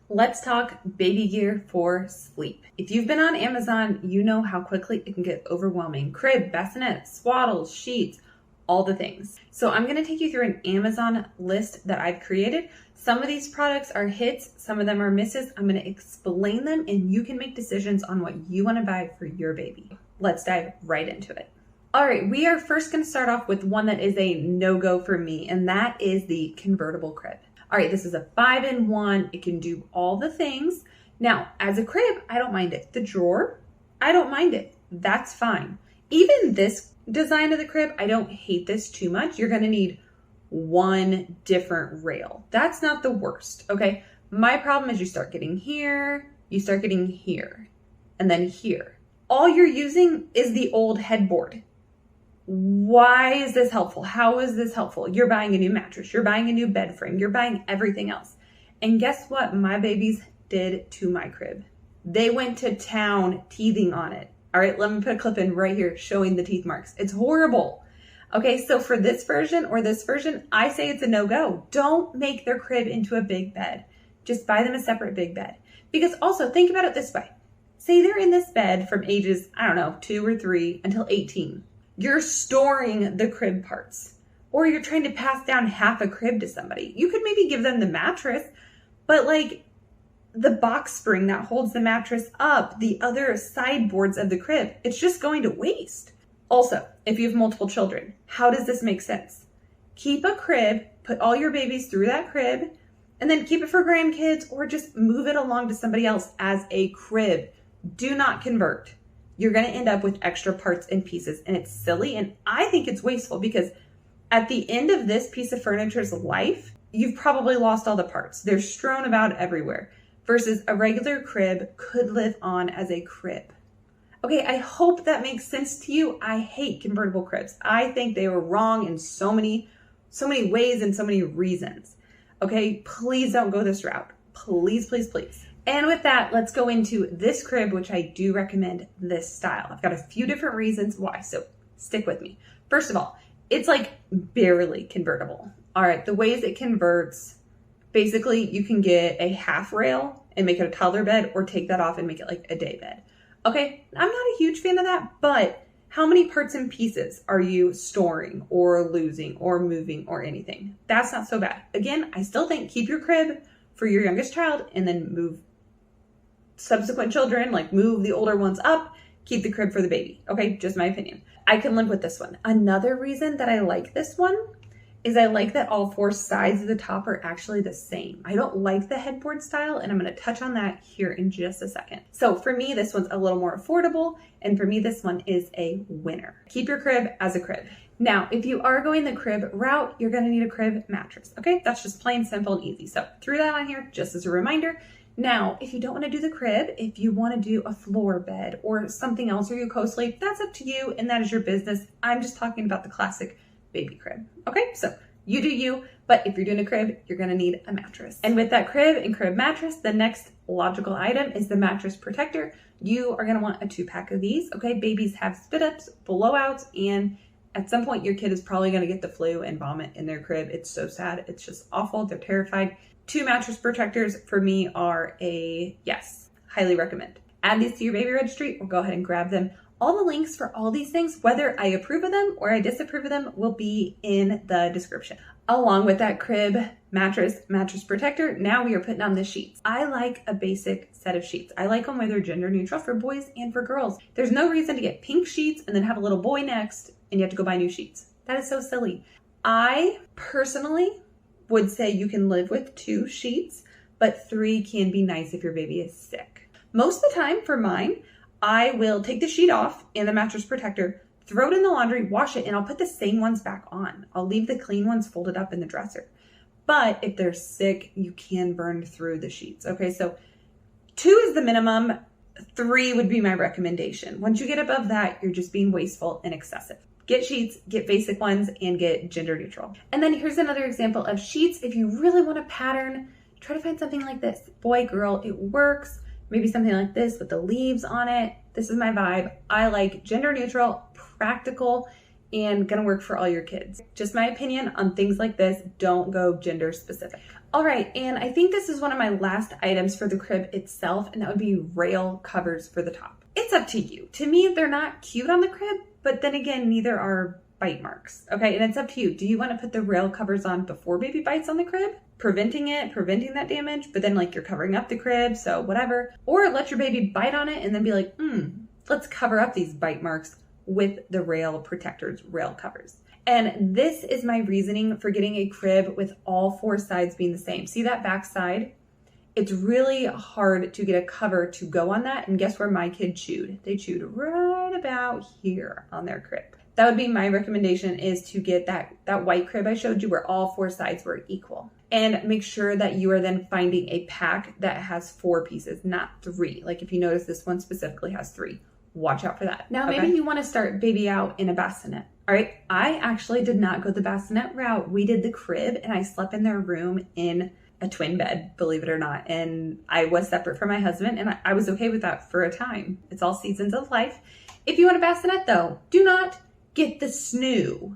Let's talk baby gear for sleep. If you've been on Amazon, you know how quickly it can get overwhelming. Crib, bassinet, swaddles, sheets, all the things. So I'm going to take you through an Amazon list that I've created. Some of these products are hits, some of them are misses. I'm going to explain them and you can make decisions on what you want to buy for your baby. Let's dive right into it. All right, we are first going to start off with one that is a no-go for me, and that is the convertible crib. All right, this is a 5-in-1. It can do all the things. Now, as a crib, I don't mind it. The drawer, I don't mind it. That's fine. Even this design of the crib, I don't hate this too much. You're going to need one different rail. That's not the worst, okay? My problem is you start getting here, and then here. All you're using is the old headboard. Why is this helpful? How is this helpful? You're buying a new mattress. You're buying a new bed frame. You're buying everything else. And guess what my babies did to my crib? They went to town teething on it. All right, let me put a clip in right here showing the teeth marks. It's horrible. Okay, so for this version or this version, I say it's a no-go. Don't make their crib into a big bed. Just buy them a separate big bed. Because also, think about it this way. Say they're in this bed from ages, 2 or 3 until 18. You're storing the crib parts, or you're trying to pass down half a crib to somebody. You could maybe give them the mattress, but like the box spring that holds the mattress up, the other sideboards of the crib, it's just going to waste. Also, if you have multiple children, how does this make sense? Keep a crib, put all your babies through that crib, and then keep it for grandkids or just move it along to somebody else as a crib. Do not convert. You're going to end up with extra parts and pieces, and it's silly, and I think it's wasteful because at the end of this piece of furniture's life, you've probably lost all the parts. They're strewn about everywhere, versus a regular crib could live on as a crib. Okay, I hope that makes sense to you. I hate convertible cribs. I think they were wrong in so many ways and so many reasons. Okay, please don't go this route. Please, please, please. And with that, let's go into this crib, which I do recommend this style. I've got a few different reasons why, so stick with me. First of all, it's like barely convertible. All right, the ways it converts, basically you can get a half rail and make it a toddler bed, or take that off and make it like a day bed. Okay, I'm not a huge fan of that, but how many parts and pieces are you storing or losing or moving or anything? That's not so bad. Again, I still think keep your crib for your youngest child and then move subsequent children, like move the older ones up, keep the crib for the baby. Okay, just my opinion. I can live with this one. Another reason that I like this one is I like that all 4 sides of the top are actually the same. I don't like the headboard style, and I'm going to touch on that here in just a second. So for me, this one's a little more affordable, and for me, this one is a winner. Keep your crib as a crib. Now, if you are going the crib route, you're going to need a crib mattress. Okay, that's just plain simple and easy. So threw that on here just as a reminder. Now, if you don't want to do the crib, if you want to do a floor bed or something else, or you co-sleep, that's up to you and that is your business. I'm just talking about the classic baby crib. Okay, so you do you, but if you're doing a crib, you're going to need a mattress. And with that crib and crib mattress, the next logical item is the mattress protector. You are going to want a 2-pack of these. Okay, babies have spit ups, blowouts, and at some point your kid is probably going to get the flu and vomit in their crib. It's so sad. It's just awful. They're terrified. 2 mattress protectors for me are a yes, highly recommend. Add these to your baby registry or go ahead and grab them. All the links for all these things, whether I approve of them or I disapprove of them, will be in the description. Along with that crib, mattress protector, now we are putting on the sheets. I like a basic set of sheets. I like them where they're gender neutral for boys and for girls. There's no reason to get pink sheets and then have a little boy next and you have to go buy new sheets. That is so silly. I personally would say you can live with 2 sheets, but 3 can be nice if your baby is sick. Most of the time for mine, I will take the sheet off and the mattress protector, throw it in the laundry, wash it, and I'll put the same ones back on. I'll leave the clean ones folded up in the dresser. But if they're sick, you can burn through the sheets. Okay, so 2 is the minimum. 3 would be my recommendation. Once you get above that, you're just being wasteful and excessive. Get sheets, get basic ones, and get gender neutral. And then here's another example of sheets. If you really want a pattern, try to find something like this. Boy, girl, it works. Maybe something like this with the leaves on it. This is my vibe. I like gender neutral, practical, and gonna work for all your kids. Just my opinion on things like this. Don't go gender specific. All right, and I think this is one of my last items for the crib itself, and that would be rail covers for the top. It's up to you. To me, they're not cute on the crib, but then again, neither are bite marks, okay? And it's up to you. Do you want to put the rail covers on before baby bites on the crib? Preventing that damage, but then like you're covering up the crib, so whatever. Or let your baby bite on it and then be like, let's cover up these bite marks with the rail protectors, rail covers. And this is my reasoning for getting a crib with all four sides being the same. See that back side? It's really hard to get a cover to go on that. And guess where my kid chewed? They chewed right about here on their crib. That would be my recommendation, is to get that white crib I showed you where all four sides were equal. And make sure that you are then finding a pack that has 4 pieces, not 3. Like if you notice this one specifically has 3. Watch out for that. Now, maybe you want to start baby out in a bassinet. All right. I actually did not go the bassinet route. We did the crib and I slept in their room in a twin bed, believe it or not. And I was separate from my husband and I was okay with that for a time. It's all seasons of life. If you want a bassinet though, do not get the snoo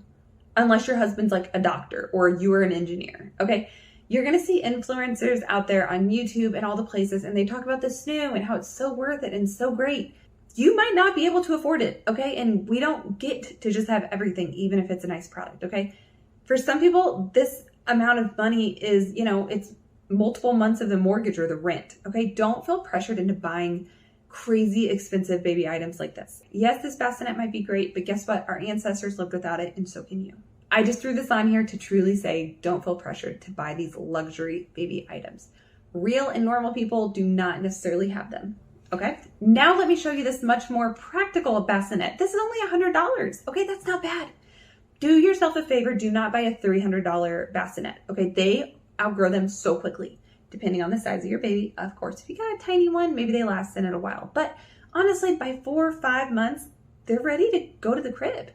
unless your husband's like a doctor or you are an engineer. Okay. You're going to see influencers out there on YouTube and all the places, and they talk about the snoo and how it's so worth it and so great. You might not be able to afford it, okay? And we don't get to just have everything, even if it's a nice product, okay? For some people, this amount of money is, it's multiple months of the mortgage or the rent, okay? Don't feel pressured into buying crazy expensive baby items like this. Yes, this bassinet might be great, but guess what? Our ancestors lived without it, and so can you. I just threw this on here to truly say, don't feel pressured to buy these luxury baby items. Real and normal people do not necessarily have them. Okay, now let me show you this much more practical bassinet. This is only $100. Okay, that's not bad. Do yourself a favor. Do not buy a $300 bassinet. Okay, they outgrow them so quickly, depending on the size of your baby. Of course, if you got a tiny one, maybe they last in it a while. But honestly, by 4 or 5 months, they're ready to go to the crib.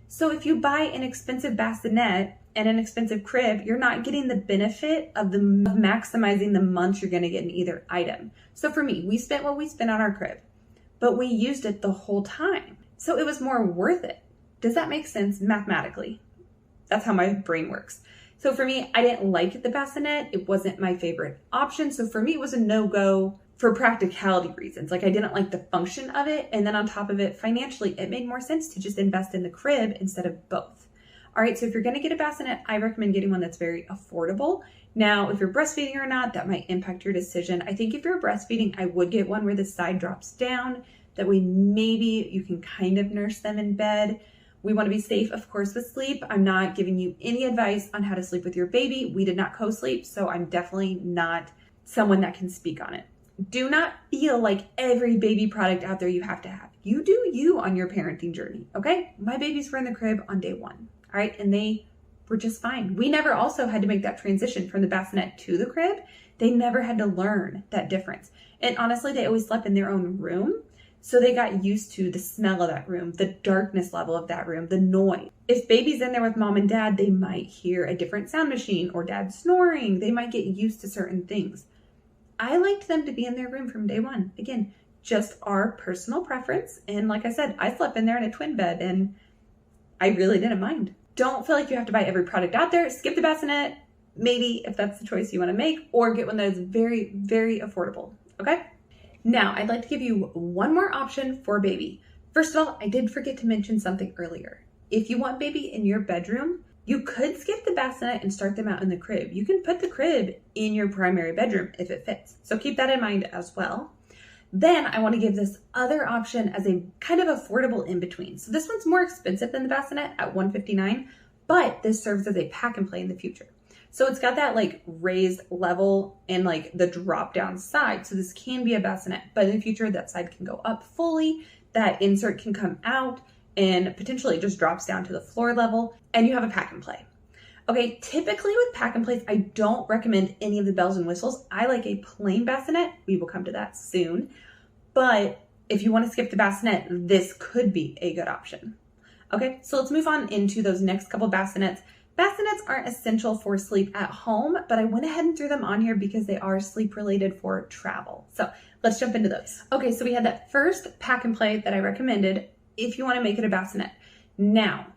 So if you buy an expensive bassinet and an expensive crib, you're not getting the benefit of maximizing the months you're going to get in either item. So for me, we spent what we spent on our crib, but we used it the whole time. So it was more worth it. Does that make sense mathematically? That's how my brain works. So for me, I didn't like the bassinet. It wasn't my favorite option. So for me, it was a no-go for practicality reasons. Like I didn't like the function of it. And then on top of it, financially, it made more sense to just invest in the crib instead of both. All right, so if you're gonna get a bassinet, I recommend getting one that's very affordable. Now, if you're breastfeeding or not, that might impact your decision. I think if you're breastfeeding, I would get one where the side drops down. That way, maybe you can kind of nurse them in bed. We wanna be safe, of course, with sleep. I'm not giving you any advice on how to sleep with your baby. We did not co-sleep, so I'm definitely not someone that can speak on it. Do not feel like every baby product out there you have to have. You do you on your parenting journey, okay? My babies were in the crib on day 1. All right, and they were just fine. We never also had to make that transition from the bassinet to the crib. They never had to learn that difference. And honestly, they always slept in their own room. So they got used to the smell of that room, the darkness level of that room, the noise. If baby's in there with mom and dad, they might hear a different sound machine or dad snoring. They might get used to certain things. I liked them to be in their room from day 1. Again, just our personal preference. And like I said, I slept in there in a twin bed and I really didn't mind. Don't feel like you have to buy every product out there. Skip the bassinet, maybe if that's the choice you want to make, or get one that is very, very affordable, okay? Now, I'd like to give you one more option for baby. First of all, I did forget to mention something earlier. If you want baby in your bedroom, you could skip the bassinet and start them out in the crib. You can put the crib in your primary bedroom if it fits. So keep that in mind as well. Then I want to give this other option as a kind of affordable in-between. So this one's more expensive than the bassinet at $159, but this serves as a pack and play in the future. So it's got that like raised level and like the drop down side. So this can be a bassinet, but in the future that side can go up fully. That insert can come out and potentially it just drops down to the floor level and you have a pack and play. Okay, typically with pack and plays, I don't recommend any of the bells and whistles. I like a plain bassinet. We will come to that soon. But if you want to skip the bassinet, this could be a good option. Okay, so let's move on into those next couple bassinets. Bassinets aren't essential for sleep at home, but I went ahead and threw them on here because they are sleep related for travel. So let's jump into those. Okay, so we had that first pack and play that I recommended if you want to make it a bassinet. Now,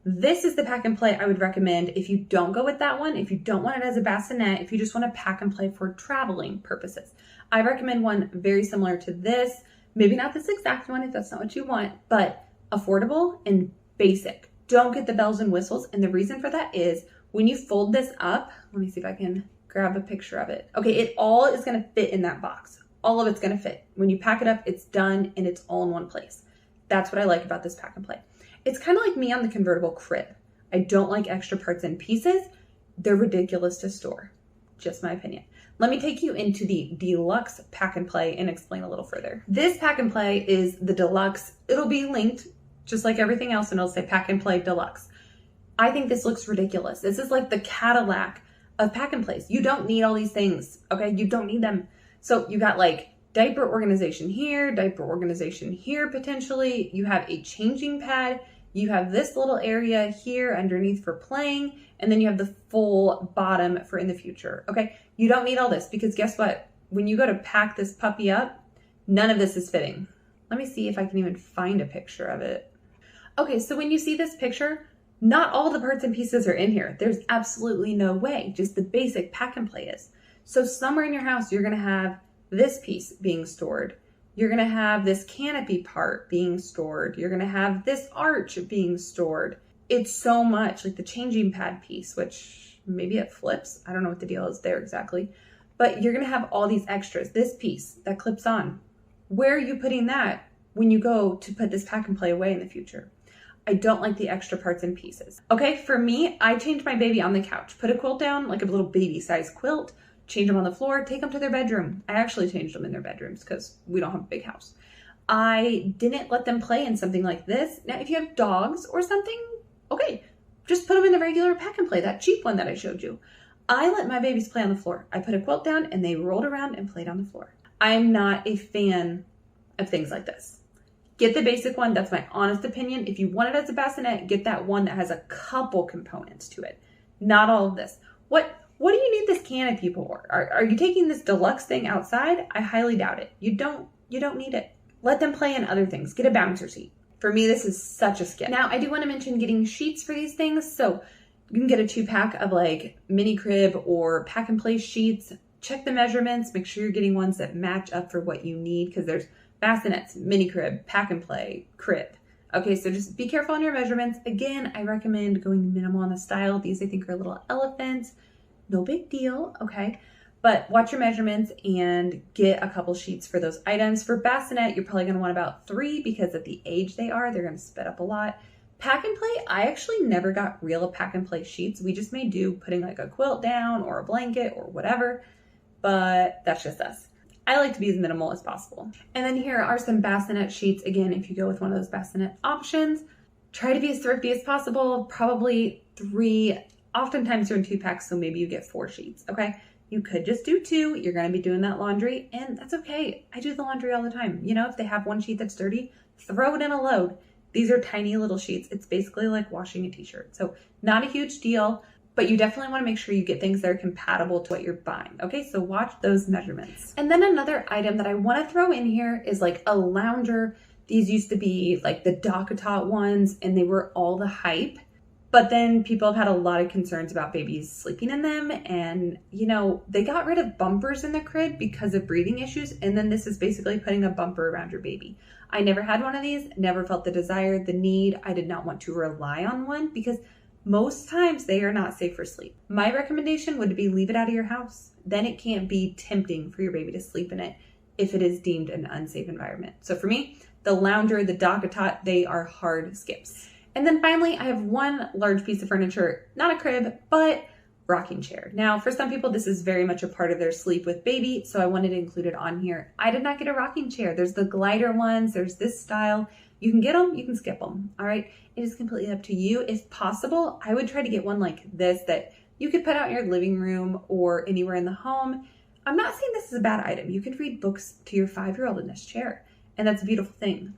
This is the pack and play I would recommend if you don't go with that one, if you don't want it as a bassinet, if you just want to pack and play for traveling purposes. I recommend one very similar to this, maybe not this exact one if that's not what you want, but affordable and basic. Don't get the bells and whistles. And the reason for that is when you fold this up, let me see if I can grab a picture of it. Okay, it all is going to fit in that box. All of it's going to fit. When you pack it up, it's done and it's all in one place. That's what I like about this pack and play. It's kind of like me on the convertible crib. I don't like extra parts and pieces. They're ridiculous to store. Just my opinion. Let me take you into the deluxe pack and play and explain a little further. This pack and play is the deluxe. It'll be linked just like everything else and it'll say pack and play deluxe. I think this looks ridiculous. This is like the Cadillac of pack and plays. You don't need all these things, okay? You don't need them. So you got like diaper organization here potentially. You have a changing pad. You have this little area here underneath for playing, and then you have the full bottom for in the future, okay? You don't need all this because guess what? When you go to pack this puppy up, none of this is fitting. Let me see if I can even find a picture of it. Okay, so when you see this picture, not all the parts and pieces are in here. There's absolutely no way, just the basic pack and play is. So somewhere in your house, you're gonna have this piece being stored. You're gonna have this canopy part being stored. You're gonna have this arch being stored. It's so much, like the changing pad piece, which maybe it flips. I don't know what the deal is there exactly. But you're gonna have all these extras. This piece that clips on. Where are you putting that when you go to put this pack and play away in the future? I don't like the extra parts and pieces. Okay, for me, I changed my baby on the couch. Put a quilt down, like a little baby size quilt. Change them on the floor, take them to their bedroom. I actually changed them in their bedrooms because we don't have a big house. I didn't let them play in something like this. Now, if you have dogs or something, okay, just put them in the regular pack and play, that cheap one that I showed you. I let my babies play on the floor. I put a quilt down and they rolled around and played on the floor. I'm not a fan of things like this. Get the basic one. That's my honest opinion. If you want it as a bassinet, get that one that has a couple components to it. Not all of this. What do you need this canopy for? Are you taking this deluxe thing outside? I highly doubt it. You don't need it. Let them play in other things. Get a bouncer seat. For me, this is such a skip. Now, I do want to mention getting sheets for these things. So you can get a 2-pack of like mini crib or pack and play sheets. Check the measurements. Make sure you're getting ones that match up for what you need because there's bassinets, mini crib, pack and play, crib. Okay, so just be careful on your measurements. Again, I recommend going minimal on the style. These I think are little elephants. No big deal, okay? But watch your measurements and get a couple sheets for those items. For bassinet, you're probably gonna want about 3 because at the age they are, they're gonna spit up a lot. Pack and play, I actually never got real pack and play sheets. We just may do putting like a quilt down or a blanket or whatever, but that's just us. I like to be as minimal as possible. And then here are some bassinet sheets. Again, if you go with one of those bassinet options, try to be as thrifty as possible, probably 3. Oftentimes you're in 2-packs, so maybe you get 4 sheets, okay? You could just do 2. You're gonna be doing that laundry, and that's okay. I do the laundry all the time. You know, if they have one sheet that's dirty, throw it in a load. These are tiny little sheets. It's basically like washing a t-shirt. So not a huge deal, but you definitely wanna make sure you get things that are compatible to what you're buying, okay? So watch those measurements. And then another item that I wanna throw in here is like a lounger. These used to be like the Docatot ones, and they were all the hype. But then people have had a lot of concerns about babies sleeping in them. And, you know, they got rid of bumpers in the crib because of breathing issues. And then this is basically putting a bumper around your baby. I never had one of these, never felt the desire, the need. I did not want to rely on one because most times they are not safe for sleep. My recommendation would be leave it out of your house. Then it can't be tempting for your baby to sleep in it if it is deemed an unsafe environment. So for me, the lounger, the Docatot, they are hard skips. And then finally, I have one large piece of furniture, not a crib, but rocking chair. Now, for some people, this is very much a part of their sleep with baby, so I wanted to include it on here. I did not get a rocking chair. There's the glider ones, there's this style. You can get them, you can skip them, all right? It is completely up to you. If possible, I would try to get one like this that you could put out in your living room or anywhere in the home. I'm not saying this is a bad item. You could read books to your 5-year-old in this chair, and that's a beautiful thing,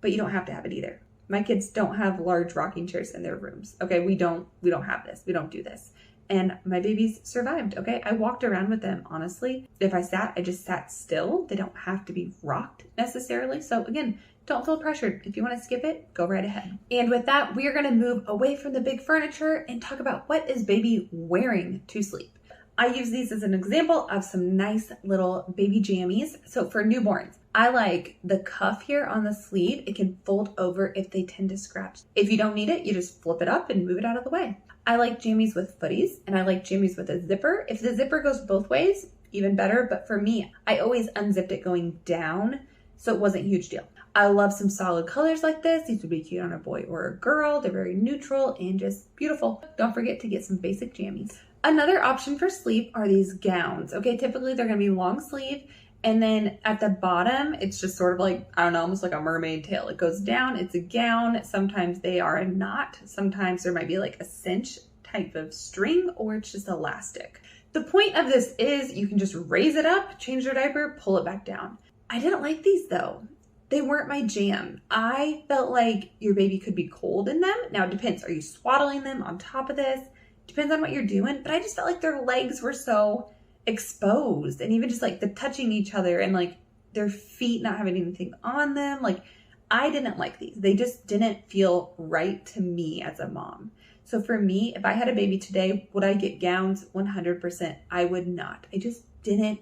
but you don't have to have it either. My kids don't have large rocking chairs in their rooms. Okay, we don't have this. We don't do this. and my babies survived, okay? I walked around with them, honestly. If I sat, I just sat still. They don't have to be rocked necessarily. So again, don't feel pressured. If you want to skip it, go right ahead. And with that, we are going to move away from the big furniture and talk about what is baby wearing to sleep. I use these as an example of some nice little baby jammies. So for newborns, I like the cuff here on the sleeve. It can fold over if they tend to scratch. If you don't need it, you just flip it up and move it out of the way. I like jammies with footies, and I like jammies with a zipper. If the zipper goes both ways, even better. But for me, I always unzipped it going down, so it wasn't a huge deal. I love some solid colors like this. These would be cute on a boy or a girl. They're very neutral and just beautiful. Don't forget to get some basic jammies. Another option for sleep are these gowns. Okay, typically they're gonna be long sleeve, and then at the bottom, it's just sort of like, I don't know, almost like a mermaid tail. It goes down, it's a gown. Sometimes they are a knot. Sometimes there might be like a cinch type of string, or it's just elastic. The point of this is you can just raise it up, change your diaper, pull it back down. I didn't like these though. They weren't my jam. I felt like your baby could be cold in them. Now it depends. Are you swaddling them on top of this? Depends on what you're doing, but I just felt like their legs were so exposed, and even just like the touching each other and like their feet not having anything on them. Like, I didn't like these. They just didn't feel right to me as a mom. So for me, if I had a baby today, would I get gowns? 100%. I would not. I didn't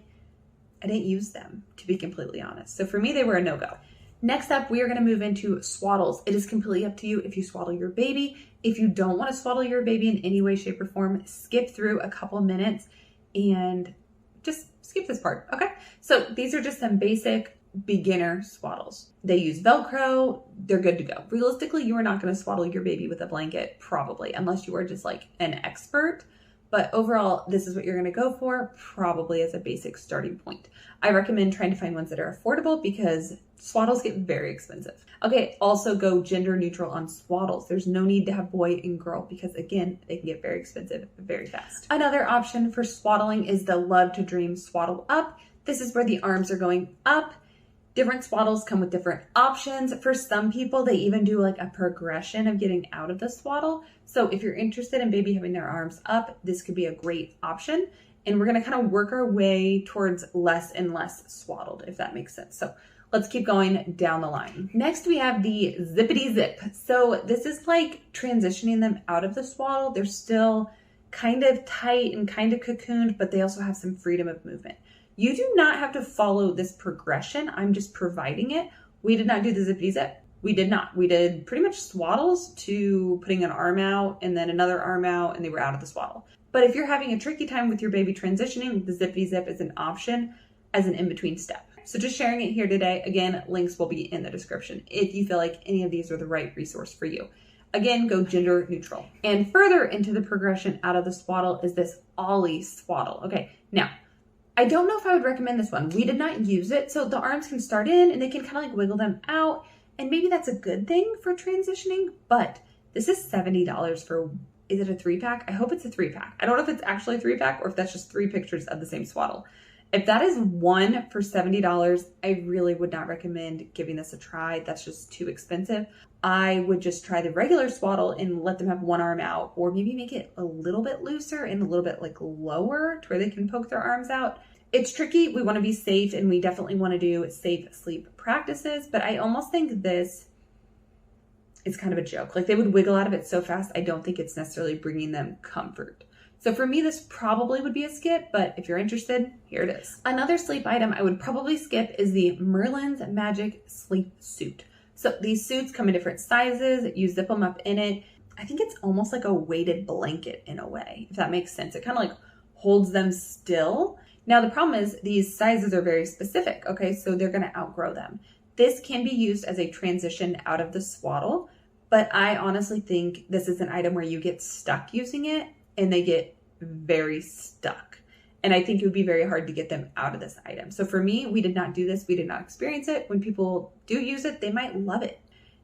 use them, to be completely honest. So for me, they were a no-go. Next up, we are going to move into swaddles. It is completely up to you if you swaddle your baby. If you don't want to swaddle your baby in any way, shape, or form, skip through a couple minutes and just skip this part, okay? So these are just some basic beginner swaddles. They use Velcro. They're good to go. Realistically, you are not going to swaddle your baby with a blanket, probably, unless you are just like an expert. But overall, this is what you're going to go for, probably as a basic starting point. I recommend trying to find ones that are affordable because swaddles get very expensive. Okay, also go gender neutral on swaddles. There's no need to have boy and girl because, again, they can get very expensive very fast. Another option for swaddling is the Love to Dream Swaddle Up. This is where the arms are going up. Different swaddles come with different options. For some people, they even do like a progression of getting out of the swaddle. So if you're interested in baby having their arms up, this could be a great option. And we're going to kind of work our way towards less and less swaddled, if that makes sense. So let's keep going down the line. Next, we have the zippity zip. So this is like transitioning them out of the swaddle. They're still kind of tight and kind of cocooned, but they also have some freedom of movement. You do not have to follow this progression. I'm just providing it. We did not do the zippity zip. We did not. We did pretty much swaddles to putting an arm out and then another arm out, and they were out of the swaddle. But if you're having a tricky time with your baby transitioning, the zippity zip is an option as an in-between step. So just sharing it here today. Again, links will be in the description if you feel like any of these are the right resource for you. Again, go gender neutral. And further into the progression out of the swaddle is this ollie swaddle. Okay, now, I don't know if I would recommend this one. We did not use it. So the arms can start in and they can kind of like wiggle them out. And maybe that's a good thing for transitioning, but this is $70 for, is it a 3-pack? I hope it's a 3-pack. I don't know if it's actually a 3-pack or if that's just 3 pictures of the same swaddle. If that is one for $70, I really would not recommend giving this a try. That's just too expensive. I would just try the regular swaddle and let them have one arm out, or maybe make it a little bit looser and a little bit like lower to where they can poke their arms out. It's tricky. We want to be safe and we definitely want to do safe sleep practices, but I almost think this is kind of a joke. Like they would wiggle out of it so fast. I don't think it's necessarily bringing them comfort. So for me, this probably would be a skip, but if you're interested, here it is. Another sleep item I would probably skip is the Merlin's Magic Sleep Suit. So these suits come in different sizes. You zip them up in it. I think it's almost like a weighted blanket in a way, if that makes sense. It kind of like holds them still. Now the problem is these sizes are very specific, okay? So they're gonna outgrow them. This can be used as a transition out of the swaddle, but I honestly think this is an item where you get stuck using it and they get very stuck. And I think it would be very hard to get them out of this item. So for me, we did not do this. We did not experience it. When people do use it, they might love it.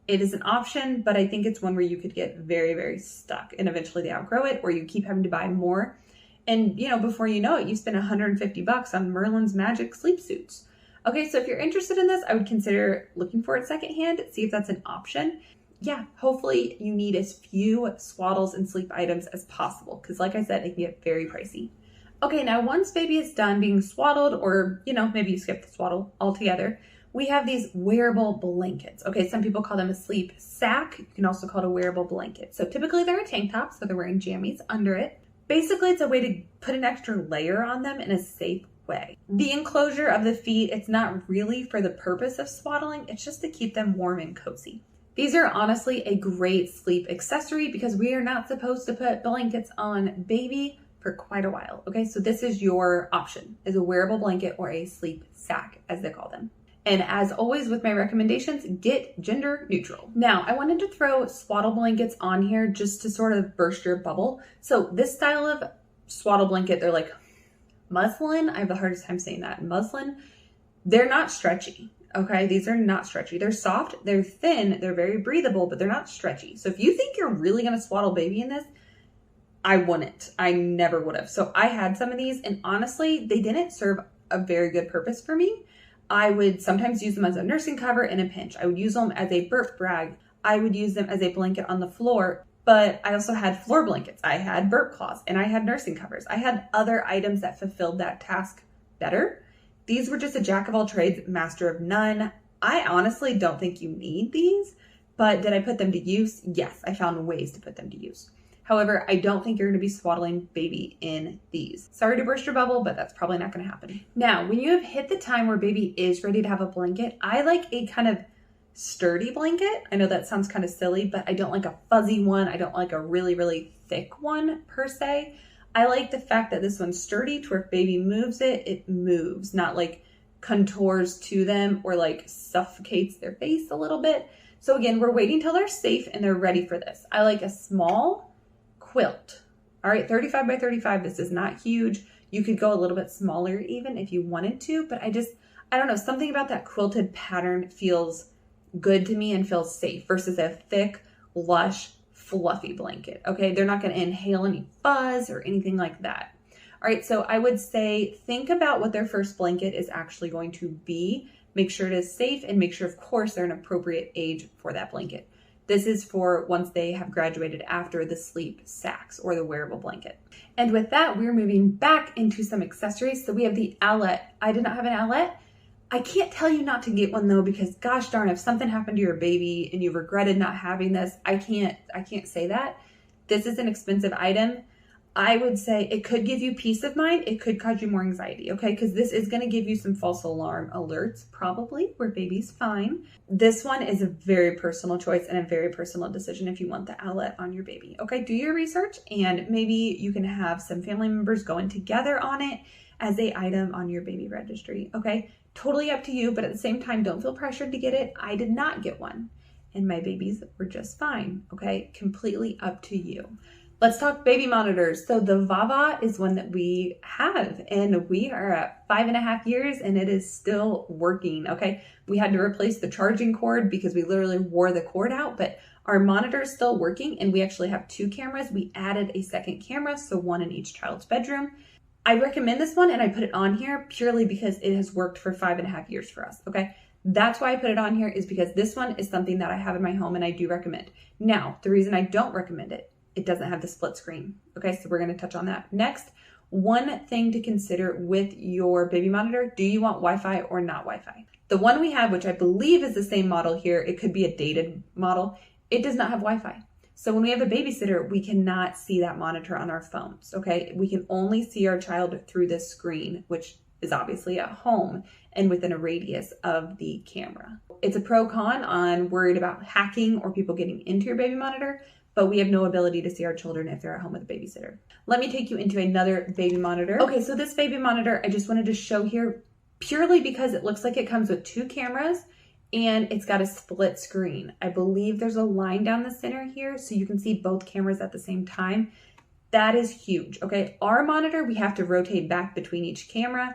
It is an option, but I think it's one where you could get very, very stuck and eventually they outgrow it, or you keep having to buy more. And you know, before you know it, you spend $150 on Merlin's Magic sleep suits. Okay, so if you're interested in this, I would consider looking for it secondhand, see if that's an option. yeah, hopefully you need as few swaddles and sleep items as possible, because like I said, it can get very pricey. Okay, now once baby is done being swaddled, or maybe you skip the swaddle altogether, we have these wearable blankets. Okay, some people call them a sleep sack. You can also call it a wearable blanket. So typically they're a tank top, so they're wearing jammies under it. Basically, it's a way to put an extra layer on them in a safe way. The enclosure of the feet, it's not really for the purpose of swaddling, it's just to keep them warm and cozy. These are honestly a great sleep accessory because we are not supposed to put blankets on baby for quite a while. Okay, so this is your option, is a wearable blanket or a sleep sack, as they call them. And as always with my recommendations, get gender neutral. Now, I wanted to throw swaddle blankets on here just to sort of burst your bubble. So this style of swaddle blanket, they're like muslin. I have the hardest time saying that. Muslin. They're not stretchy. Okay, these are not stretchy. They're soft, they're thin, they're very breathable, but they're not stretchy. So if you think you're really gonna swaddle baby in this, I wouldn't. I never would have. So I had some of these, and honestly, they didn't serve a very good purpose for me. I would sometimes use them as a nursing cover in a pinch. I would use them as a burp bag. I would use them as a blanket on the floor, but I also had floor blankets. I had burp cloths, and I had nursing covers. I had other items that fulfilled that task better. These were just a jack of all trades, master of none. I honestly don't think you need these, but did I put them to use? Yes, I found ways to put them to use. However, I don't think you're going to be swaddling baby in these. Sorry to burst your bubble, but that's probably not going to happen. Now, when you have hit the time where baby is ready to have a blanket, I like a kind of sturdy blanket. I know that sounds kind of silly, but I don't like a fuzzy one. I don't like a really, really thick one per se. I like the fact that this one's sturdy to where if baby moves it, it moves, not like contours to them or like suffocates their face a little bit. So again, we're waiting till they're safe and they're ready for this. I like a small quilt. All right, 35 by 35. This is not huge. You could go a little bit smaller even if you wanted to, but I don't know, something about that quilted pattern feels good to me and feels safe versus a thick, lush, fluffy blanket. Okay, they're not going to inhale any fuzz or anything like that. All right, so I would say think about what their first blanket is actually going to be. Make sure it is safe and make sure, of course, they're an appropriate age for that blanket. This is for once they have graduated after the sleep sacks or the wearable blanket. And with that, we're moving back into some accessories. So we have the owlet. I did not have an owlet. I can't tell you not to get one though, because gosh darn, if something happened to your baby and you regretted not having this, I can't say that. This is an expensive item. I would say it could give you peace of mind. It could cause you more anxiety, okay? Because this is going to give you some false alarm alerts, probably, where baby's fine. This one is a very personal choice and a very personal decision if you want the owlet on your baby, okay? Do your research, and maybe you can have some family members going together on it as a item on your baby registry, okay? Totally up to you, but at the same time, don't feel pressured to get it. I did not get one, and my babies were just fine, okay? Completely up to you. Let's talk baby monitors. So the VAVA is one that we have, and we are at 5.5 years and it is still working, okay? We had to replace the charging cord because we literally wore the cord out, but our monitor is still working, and we actually have 2 cameras. We added a second camera, so 1 in each child's bedroom. I recommend this one, and I put it on here purely because it has worked for 5.5 years for us, okay? That's why I put it on here, is because this one is something that I have in my home and I do recommend. Now, the reason I don't recommend it doesn't have the split screen. Okay, so we're going to touch on that. Next, one thing to consider with your baby monitor, do you want Wi-Fi or not Wi-Fi? The one we have, which I believe is the same model here, it could be a dated model, it does not have Wi-Fi. So when we have a babysitter, we cannot see that monitor on our phones, okay? We can only see our child through this screen, which is obviously at home and within a radius of the camera. It's a pro-con on worried about hacking or people getting into your baby monitor, but we have no ability to see our children if they're at home with a babysitter. Let me take you into another baby monitor. Okay, so this baby monitor, I just wanted to show here purely because it looks like it comes with 2 cameras and it's got a split screen. I believe there's a line down the center here so you can see both cameras at the same time. That is huge, okay? Our monitor, we have to rotate back between each camera.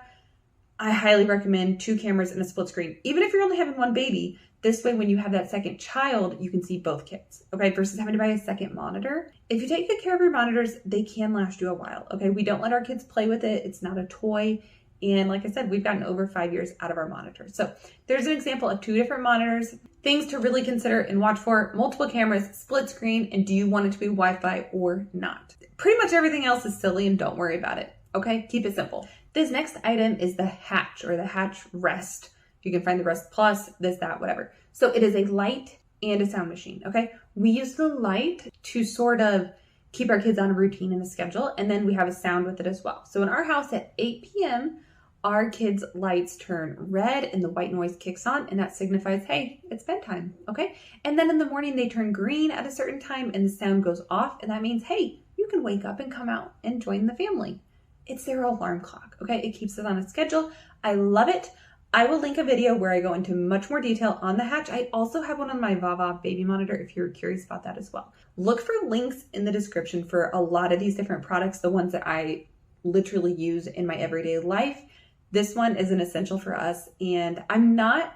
I highly recommend 2 cameras and a split screen. Even if you're only having 1 baby, this way when you have that second child, you can see both kids, okay? Versus having to buy a second monitor. If you take good care of your monitors, they can last you a while, okay? We don't let our kids play with it. It's not a toy. And like I said, we've gotten over 5 years out of our monitor. So there's an example of 2 different monitors, things to really consider and watch for: multiple cameras, split screen, and do you want it to be Wi-Fi or not? Pretty much everything else is silly and don't worry about it. Okay, keep it simple. This next item is the Hatch, or the Hatch Rest. You can find the Rest Plus, this, that, whatever. So it is a light and a sound machine, okay? We use the light to sort of keep our kids on a routine and a schedule, and then we have a sound with it as well. So in our house at 8 p.m., our kids' lights turn red and the white noise kicks on, and that signifies, hey, it's bedtime, okay? And then in the morning, they turn green at a certain time and the sound goes off, and that means, hey, you can wake up and come out and join the family. It's their alarm clock, okay? It keeps us on a schedule. I love it. I will link a video where I go into much more detail on the Hatch. I also have one on my VAVA baby monitor if you're curious about that as well. Look for links in the description for a lot of these different products, the ones that I literally use in my everyday life. This one is an essential for us, and I'm not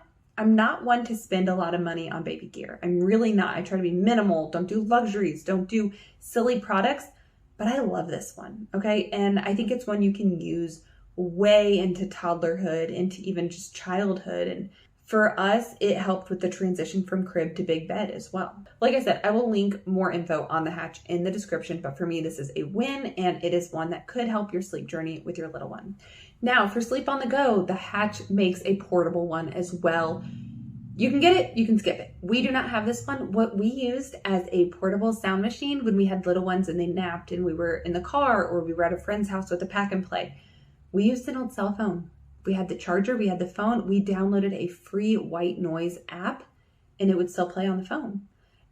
one to spend a lot of money on baby gear. I'm really not. I try to be minimal, don't do luxuries, don't do silly products, but I love this one, okay? And I think it's one you can use way into toddlerhood, into even just childhood. And for us, it helped with the transition from crib to big bed as well. Like I said, I will link more info on the Hatch in the description, but for me, this is a win, and it is one that could help your sleep journey with your little one. Now, for sleep on the go, the Hatch makes a portable one as well. You can get it, you can skip it. We do not have this one. What we used as a portable sound machine when we had little ones and they napped and we were in the car or we were at a friend's house with a pack and play, we used an old cell phone. We had the charger, we had the phone, we downloaded a free white noise app and it would still play on the phone.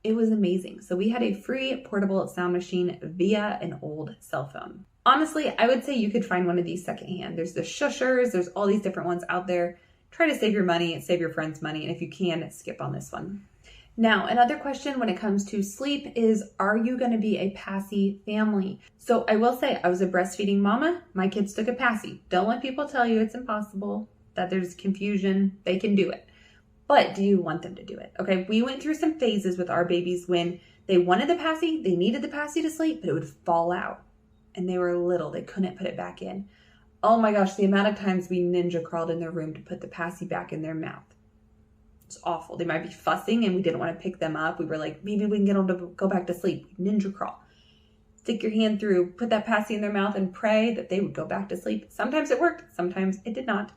It was amazing. So we had a free portable sound machine via an old cell phone. Honestly, I would say you could find one of these secondhand. There's the Shushers, there's all these different ones out there. Try to save your money, save your friends money, and if you can, skip on this one. Now, another question when it comes to sleep is, are you going to be a passy family? So I will say I was a breastfeeding mama. My kids took a passy. Don't let people tell you it's impossible, that there's confusion. They can do it. But do you want them to do it? Okay, we went through some phases with our babies when they wanted the passy, they needed the passy to sleep, but it would fall out. And they were little, they couldn't put it back in. Oh my gosh, the amount of times we ninja crawled in their room to put the passy back in their mouth. It's awful. They might be fussing and we didn't want to pick them up. We were like, maybe we can get them to go back to sleep. Ninja crawl. Stick your hand through, put that passy in their mouth and pray that they would go back to sleep. Sometimes it worked, sometimes it did not.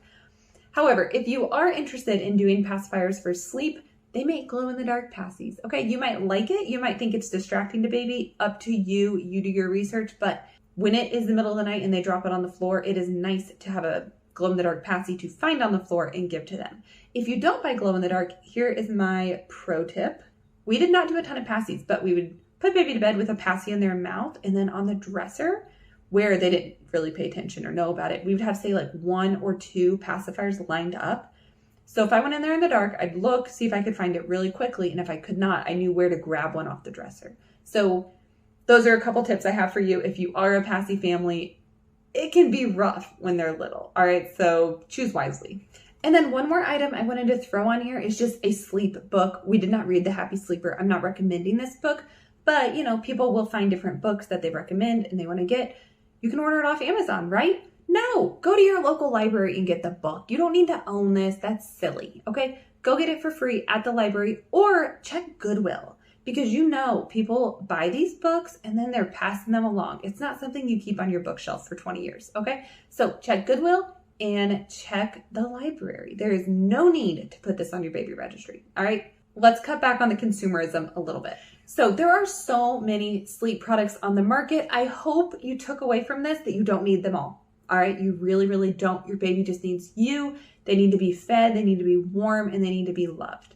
However, if you are interested in doing pacifiers for sleep, they make glow-in-the-dark passies. Okay, you might like it. You might think it's distracting to baby. Up to you. You do your research, but when it is the middle of the night and they drop it on the floor, it is nice to have a glow-in-the-dark passy to find on the floor and give to them. If you don't buy glow-in-the-dark, here is my pro tip. We did not do a ton of passies, but we would put baby to bed with a passy in their mouth, and then on the dresser, where they didn't really pay attention or know about it, we would have, say, like 1 or 2 pacifiers lined up. So if I went in there in the dark, I'd look, see if I could find it really quickly, and if I could not, I knew where to grab one off the dresser. So those are a couple tips I have for you. If you are a passy family, it can be rough when they're little. All right, so choose wisely. And then one more item I wanted to throw on here is just a sleep book. We did not read The Happy Sleeper. I'm not recommending this book, but you know, people will find different books that they recommend and they want to get. You can order it off Amazon, right? No, go to your local library and get the book. You don't need to own this. That's silly, okay? Go get it for free at the library or check Goodwill. Because you know, people buy these books and then they're passing them along. It's not something you keep on your bookshelf for 20 years, okay? So check Goodwill and check the library. There is no need to put this on your baby registry, all right? Let's cut back on the consumerism a little bit. So there are so many sleep products on the market. I hope you took away from this that you don't need them all, right? You really, really don't. Your baby just needs you. They need to be fed, they need to be warm, and they need to be loved.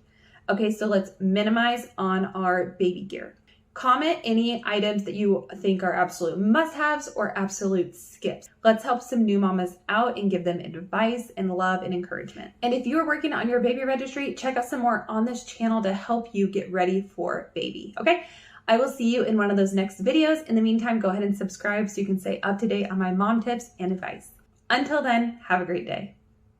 Okay, so let's minimize on our baby gear. Comment any items that you think are absolute must-haves or absolute skips. Let's help some new mamas out and give them advice and love and encouragement. And if you are working on your baby registry, check out some more on this channel to help you get ready for baby, okay? I will see you in one of those next videos. In the meantime, go ahead and subscribe so you can stay up to date on my mom tips and advice. Until then, have a great day.